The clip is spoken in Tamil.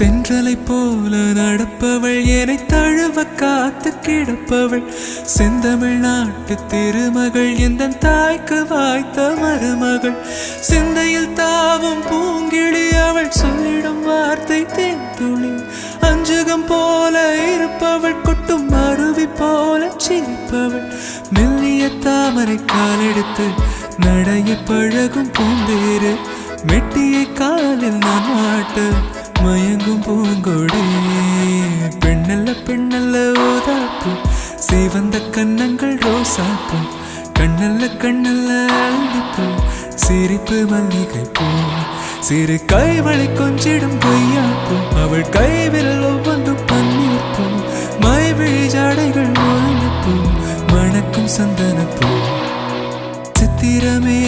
தென்றலை போல நடப்பவள் என்னை தழுவ காத்து கிடப்பவள் செந்தமிழ்நாட்டு திருமகள் எந்த தாய்க்கு வாய்த்த மருமகள் சிந்தையில் தாவும் பூங்கிழி அவள் சொல்லிடும் வார்த்தை தேன்துளி அஞ்சுகம் போல இருப்பவள் கொட்டும் அருவி போல சிரிப்பவள் மெல்லிய தாமரை காலெடுத்து நடைய பழகும் பூந்தேறு மெட்டியை காலில் நான் மாட்ட மயங்கும் பூங்கொடி பெண்ணல்ல பெண்ணல்ல ஓதாப்பு சிவந்த கன்னங்கள் ரோசாப்பு கண்ணல்ல கண்ணல்ல அள்ளிப்பூ சிரிப்பு மல்லிகை பூ சிறு கைவளை கொஞ்சிடும் பொய்யாப்பு அவள் கைவில் ஒவ்வொன்றும் பன்னீர் பூ மைவிழி ஜாடைகள் முள்ளுப்பூ மணக்கும் சந்தனப்பூ சித்திரமே